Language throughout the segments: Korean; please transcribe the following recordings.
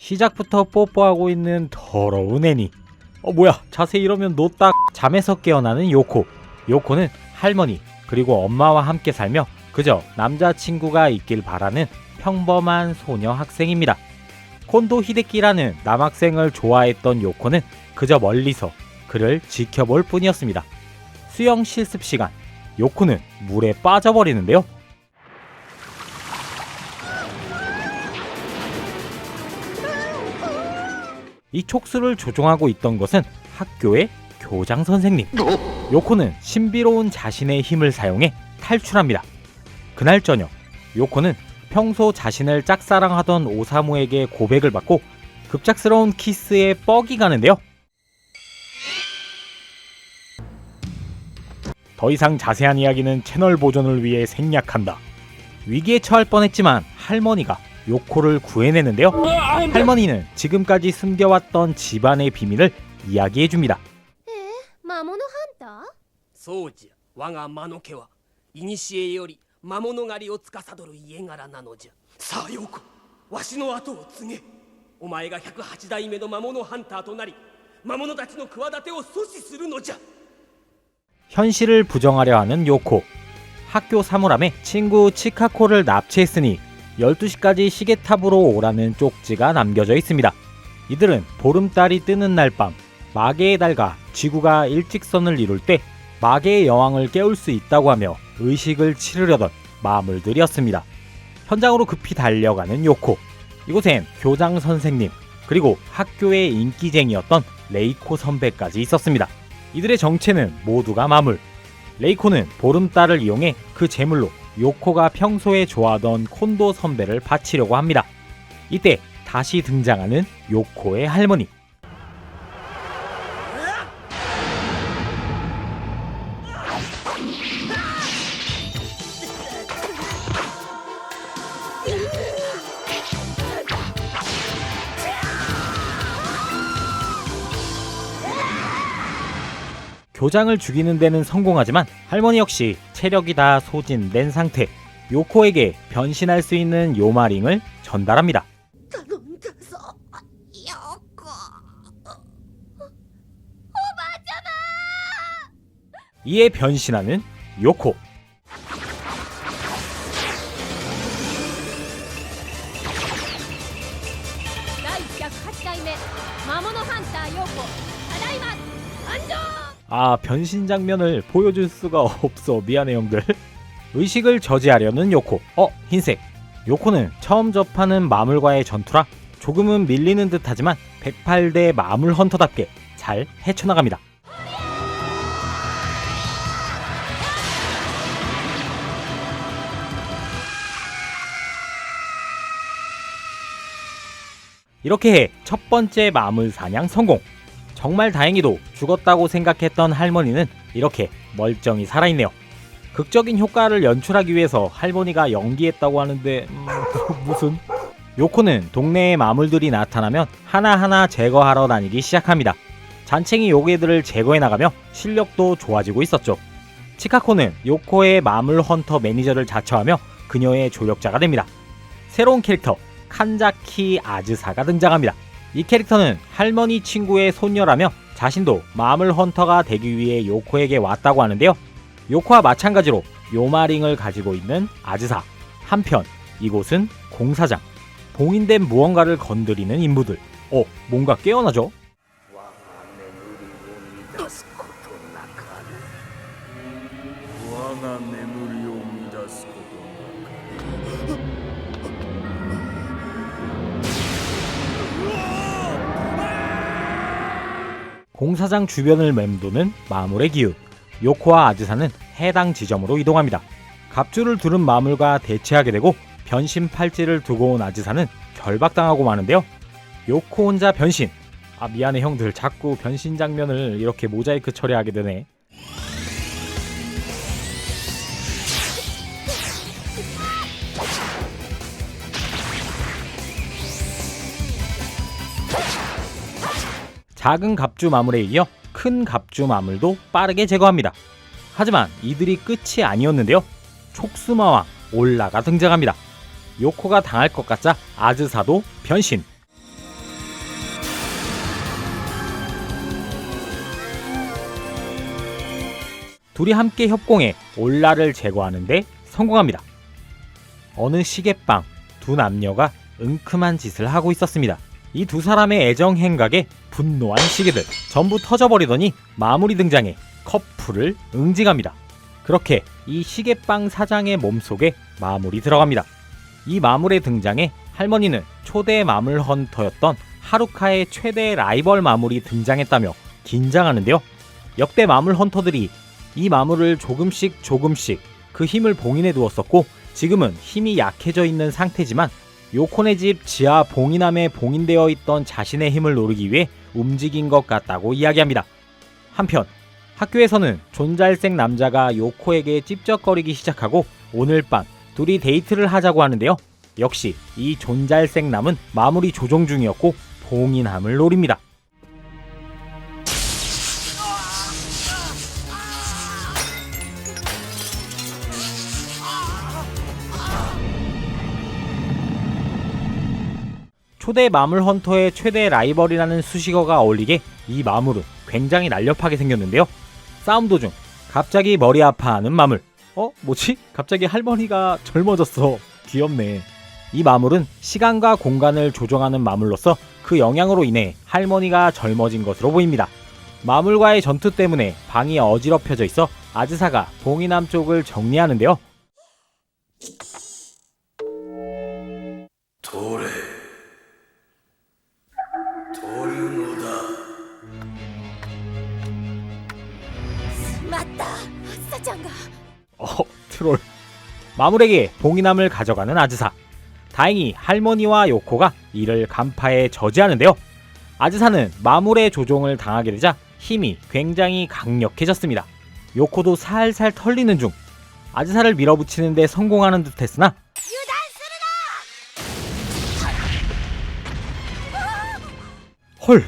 시작부터 뽀뽀하고 있는 더러운 애니. 뭐야, 자세히 이러면 노딱. 잠에서 깨어나는 요코. 요코는 할머니 그리고 엄마와 함께 살며 그저 남자친구가 있길 바라는 평범한 소녀 학생입니다. 콘도 히데키라는 남학생을 좋아했던 요코는 그저 멀리서 그를 지켜볼 뿐이었습니다. 수영 실습 시간, 요코는 물에 빠져버리는데요. 이 촉수를 조종하고 있던 것은 학교의 교장 선생님. 요코는 신비로운 자신의 힘을 사용해 탈출합니다. 그날 저녁, 요코는 평소 자신을 짝사랑하던 오사무에게 고백을 받고 급작스러운 키스에 뻑이 가는데요. 더 이상 자세한 이야기는 채널 보존을 위해 생략한다. 위기에 처할 뻔했지만 할머니가 요코를 구해내는데요. 할머니는 지금까지 숨겨왔던 집안의 비밀을 이야기해줍니다. 魔物ハンター？そうじゃ、我が魔の家は古より魔物狩りを司る家柄なのじゃ。さあヨコ、わしの後を継げ。お前が108代目の魔物ハンターとなり、魔物たちの企てを阻止するのじゃ。 현실을 부정하려 하는 요코. 학교 사물함에 친구 치카코를 납치했으니 12시까지 시계탑으로 오라는 쪽지가 남겨져 있습니다. 이들은 보름달이 뜨는 날 밤 마계의 달과 지구가 일직선을 이룰 때 마계의 여왕을 깨울 수 있다고 하며 의식을 치르려던 마물들이었습니다. 현장으로 급히 달려가는 요코. 이곳엔 교장 선생님 그리고 학교의 인기쟁이였던 레이코 선배까지 있었습니다. 이들의 정체는 모두가 마물. 레이코는 보름달을 이용해 그 제물로 요코가 평소에 좋아하던 콘도 선배를 바치려고 합니다. 이때 다시 등장하는 요코의 할머니. 교장을 죽이는 데는 성공하지만 할머니 역시 체력이 다 소진된 상태. 요코에게 변신할 수 있는 요마링을 전달합니다. 이에 변신하는 요코. 변신 장면을 보여줄 수가 없어. 미안해 형들. 의식을 저지하려는 요코. 흰색. 요코는 처음 접하는 마물과의 전투라 조금은 밀리는 듯하지만 108대 마물 헌터답게 잘 헤쳐나갑니다. 이렇게 해 첫 번째 마물 사냥 성공. 정말 다행히도 죽었다고 생각했던 할머니는 이렇게 멀쩡히 살아있네요. 극적인 효과를 연출하기 위해서 할머니가 연기했다고 하는데 무슨? 요코는 동네에 마물들이 나타나면 하나하나 제거하러 다니기 시작합니다. 잔챙이 요괴들을 제거해 나가며 실력도 좋아지고 있었죠. 치카코는 요코의 마물 헌터 매니저를 자처하며 그녀의 조력자가 됩니다. 새로운 캐릭터 칸자키 아즈사가 등장합니다. 이 캐릭터는 할머니 친구의 손녀라며 자신도 마물 헌터가 되기 위해 요코에게 왔다고 하는데요. 요코와 마찬가지로 요마링을 가지고 있는 아즈사. 한편 이곳은 공사장. 봉인된 무언가를 건드리는 인부들. 뭔가 깨어나죠? 공사장 주변을 맴도는 마물의 기운. 요코와 아즈사는 해당 지점으로 이동합니다. 갑주를 두른 마물과 대치하게 되고 변신 팔찌를 두고 온 아즈사는 결박당하고 마는데요. 요코 혼자 변신. 미안해 형들, 자꾸 변신 장면을 이렇게 모자이크 처리하게 되네. 작은 갑주 마물에 이어 큰 갑주 마물도 빠르게 제거합니다. 하지만 이들이 끝이 아니었는데요. 촉수마왕 올라가 등장합니다. 요코가 당할 것 같자 아즈사도 변신. 둘이 함께 협공해 올라를 제거하는데 성공합니다. 어느 시계방 두 남녀가 은큼한 짓을 하고 있었습니다. 이 두 사람의 애정 행각에 분노한 시계들 전부 터져버리더니 마무리 등장해 커플을 응징합니다. 그렇게 이 시계방 사장의 몸속에 마물이 들어갑니다. 이 마물의 등장에 할머니는 초대 마물 헌터였던 하루카의 최대 라이벌 마물이 등장했다며 긴장하는데요. 역대 마물 헌터들이 이 마물을 조금씩 그 힘을 봉인해 두었었고 지금은 힘이 약해져 있는 상태지만 요코네 집 지하 봉인함에 봉인되어 있던 자신의 힘을 노리기 위해 움직인 것 같다고 이야기합니다. 한편 학교에서는 존잘생 남자가 요코에게 찝쩍거리기 시작하고 오늘 밤 둘이 데이트를 하자고 하는데요. 역시 이 존잘생 남은 마무리 조종 중이었고 봉인함을 노립니다. 초대 마물 헌터의 최대 라이벌이라는 수식어가 어울리게 이 마물은 굉장히 날렵하게 생겼는데요. 싸움 도중 갑자기 머리 아파하는 마물. 뭐지? 갑자기 할머니가 젊어졌어. 귀엽네. 이 마물은 시간과 공간을 조정하는 마물로서 그 영향으로 인해 할머니가 젊어진 것으로 보입니다. 마물과의 전투 때문에 방이 어지럽혀져 있어 아즈사가 봉인함 쪽을 정리하는데요. 맞다. 사장가. 트롤. 마물에게 봉인함을 가져가는 아즈사. 다행히 할머니와 요코가 이를 간파해 저지하는데요. 아즈사는 마물의 조종을 당하게 되자 힘이 굉장히 강력해졌습니다. 요코도 살살 털리는 중 아즈사를 밀어붙이는 데 성공하는 듯 했으나 헐!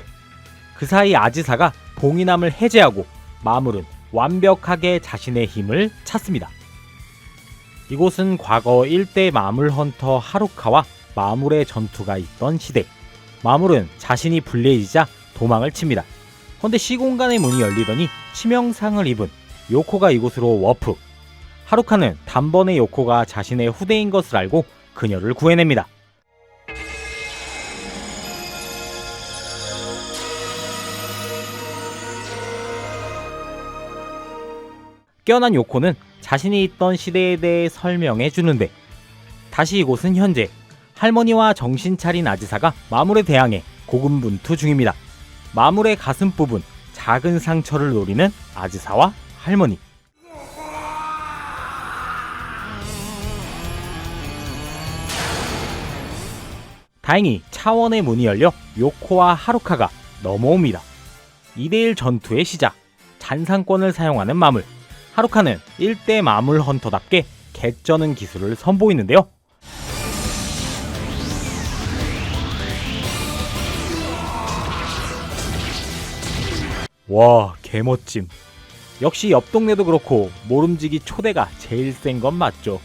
그 사이 아즈사가 봉인함을 해제하고 마물은 완벽하게 자신의 힘을 찾습니다. 이곳은 과거 1대 마물 헌터 하루카와 마물의 전투가 있던 시대. 마물은 자신이 불리해지자 도망을 칩니다. 그런데 시공간의 문이 열리더니 치명상을 입은 요코가 이곳으로 워프. 하루카는 단번에 요코가 자신의 후대인 것을 알고 그녀를 구해냅니다. 깨어난 요코는 자신이 있던 시대에 대해 설명해 주는데 다시 이곳은 현재 할머니와 정신 차린 아즈사가 마물에 대항해 고군분투 중입니다. 마물의 가슴 부분 작은 상처를 노리는 아즈사와 할머니. 다행히 차원의 문이 열려 요코와 하루카가 넘어옵니다. 2대1 전투의 시작. 잔상권을 사용하는 마물. 하루카는 1대 마물 헌터답게 개쩌는 기술을 선보이는데요. 와, 개멋짐. 역시 옆 동네도 그렇고 모름지기 초대가 제일 센 건 맞죠.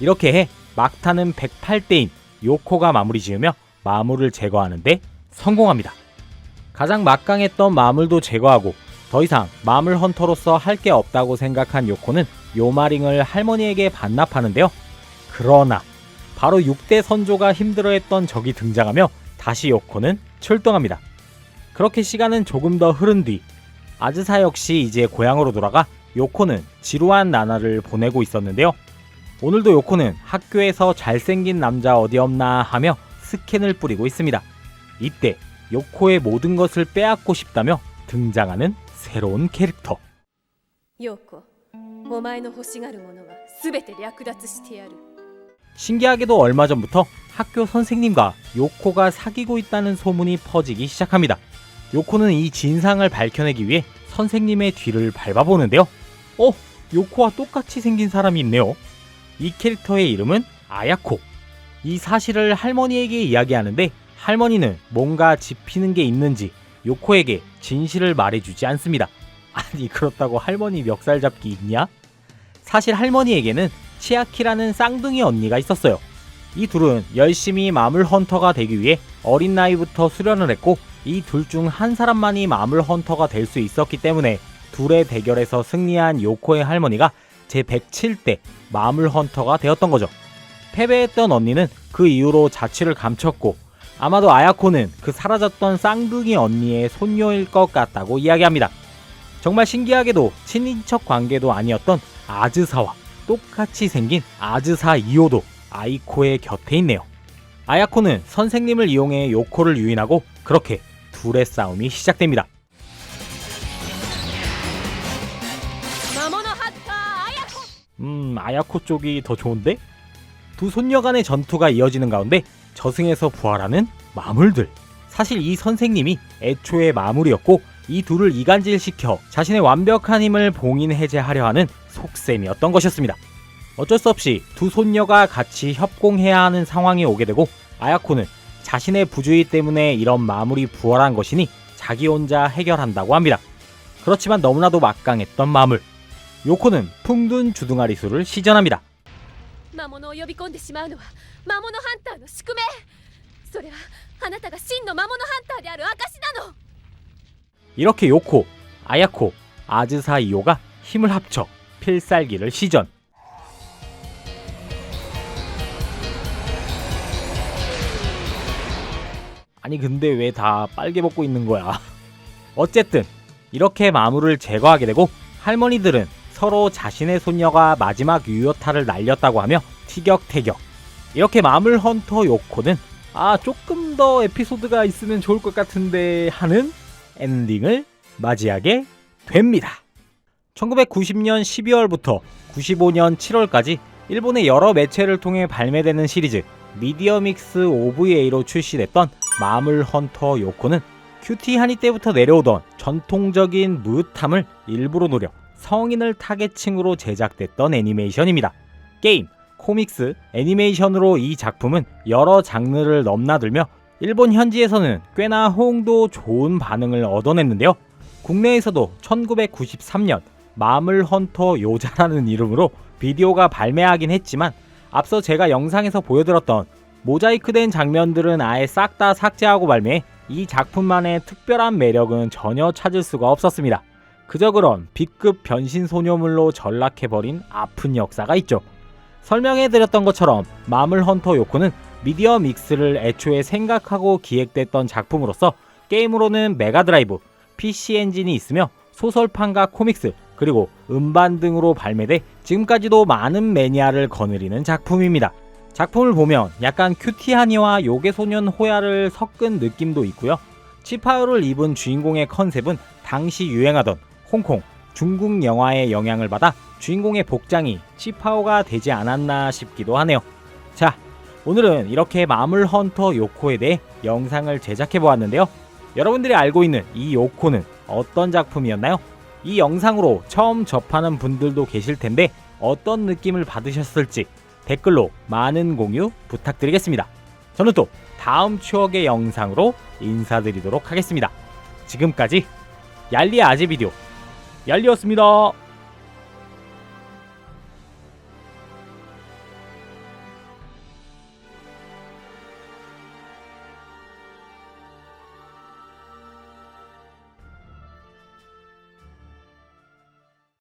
이렇게 해 막타는 108대인 요코가 마무리 지으며 마물을 제거하는데 성공합니다. 가장 막강했던 마물도 제거하고 더 이상 마물 헌터로서 할 게 없다고 생각한 요코는 요마링을 할머니에게 반납하는데요. 그러나 바로 6대 선조가 힘들어했던 적이 등장하며 다시 요코는 출동합니다. 그렇게 시간은 조금 더 흐른 뒤 아즈사 역시 이제 고향으로 돌아가 요코는 지루한 나날을 보내고 있었는데요. 오늘도 요코는 학교에서 잘생긴 남자 어디 없나 하며 스캔을 뿌리고 있습니다. 이때 요코의 모든 것을 빼앗고 싶다며 등장하는 새로운 캐릭터. 陽子、お前の欲しがるものはすべて略奪してやる。 신기하게도 얼마 전부터 학교 선생님과 요코가 사귀고 있다는 소문이 퍼지기 시작합니다. 요코는 이 진상을 밝혀내기 위해 선생님의 뒤를 밟아보는데요. 요코와 똑같이 생긴 사람이 있네요. 이 캐릭터의 이름은 아야코. 이 사실을 할머니에게 이야기하는데 할머니는 뭔가 짚히는 게 있는지 요코에게 진실을 말해주지 않습니다. 아니, 그렇다고 할머니 멱살 잡기 있냐? 사실 할머니에게는 치아키라는 쌍둥이 언니가 있었어요. 이 둘은 열심히 마물 헌터가 되기 위해 어린 나이부터 수련을 했고 이 둘 중 한 사람만이 마물 헌터가 될 수 있었기 때문에 둘의 대결에서 승리한 요코의 할머니가 제107대 마물헌터가 되었던 거죠. 패배했던 언니는 그 이후로 자취를 감췄고 아마도 아야코는 그 사라졌던 쌍둥이 언니의 손녀일 것 같다고 이야기합니다. 정말 신기하게도 친인척 관계도 아니었던 아즈사와 똑같이 생긴 아즈사 이오도 아이코의 곁에 있네요. 아야코는 선생님을 이용해 요코를 유인하고 그렇게 둘의 싸움이 시작됩니다. 魔物ハッター綾子 아야코 쪽이 더 좋은데? 두 손녀 간의 전투가 이어지는 가운데 저승에서 부활하는 마물들. 사실 이 선생님이 애초에 마물이었고 이 둘을 이간질시켜 자신의 완벽한 힘을 봉인해제하려 하는 속셈이었던 것이었습니다. 어쩔 수 없이 두 손녀가 같이 협공해야 하는 상황이 오게 되고 아야코는 자신의 부주의 때문에 이런 마물이 부활한 것이니 자기 혼자 해결한다고 합니다. 그렇지만 너무나도 막강했던 마물. 요코는 풍둔 주둥아리수를 시전합니다. 魔物を呼び込んでしまうのは魔物ハンターの宿命。それはあなたが真の魔物ハンターである証なの。 이렇게 요코, 아야코, 아즈사 이오가 힘을 합쳐 필살기를 시전. 아니 근데 왜 다 빨개 벗고 있는 거야? 어쨌든 이렇게 마물을 제거하게 되고 할머니들은 서로 자신의 손녀가 마지막 유효타를 날렸다고 하며 티격태격. 이렇게 마물 헌터 요코는 조금 더 에피소드가 있으면 좋을 것 같은데 하는 엔딩을 맞이하게 됩니다. 1990년 12월부터 95년 7월까지 일본의 여러 매체를 통해 발매되는 시리즈 미디어믹스 OVA로 출시됐던 마물 헌터 요코는 큐티 하니 때부터 내려오던 전통적인 무릇함을 일부러 노려 성인을 타겟층으로 제작됐던 애니메이션입니다. 게임, 코믹스, 애니메이션으로 이 작품은 여러 장르를 넘나들며 일본 현지에서는 꽤나 호응도 좋은 반응을 얻어냈는데요. 국내에서도 1993년 마물 헌터 요자라는 이름으로 비디오가 발매하긴 했지만 앞서 제가 영상에서 보여드렸던 모자이크된 장면들은 아예 싹 다 삭제하고 발매해 이 작품만의 특별한 매력은 전혀 찾을 수가 없었습니다. 그저 그런 B급 변신 소녀물로 전락해버린 아픈 역사가 있죠. 설명해드렸던 것처럼 마물 헌터 요코는 미디어 믹스를 애초에 생각하고 기획됐던 작품으로서 게임으로는 메가드라이브, PC 엔진이 있으며 소설판과 코믹스, 그리고 음반 등으로 발매돼 지금까지도 많은 매니아를 거느리는 작품입니다. 작품을 보면 약간 큐티하니와 요괴소년 호야를 섞은 느낌도 있고요. 치파오를 입은 주인공의 컨셉은 당시 유행하던 홍콩, 중국 영화의 영향을 받아 주인공의 복장이 치파오가 되지 않았나 싶기도 하네요. 자, 오늘은 이렇게 마물 헌터 요코에 대해 영상을 제작해 보았는데요. 여러분들이 알고 있는 이 요코는 어떤 작품이었나요? 이 영상으로 처음 접하는 분들도 계실 텐데 어떤 느낌을 받으셨을지 댓글로 많은 공유 부탁드리겠습니다. 저는 또 다음 추억의 영상으로 인사드리도록 하겠습니다. 지금까지 얄리의 아재 비디오 얄리였습니다.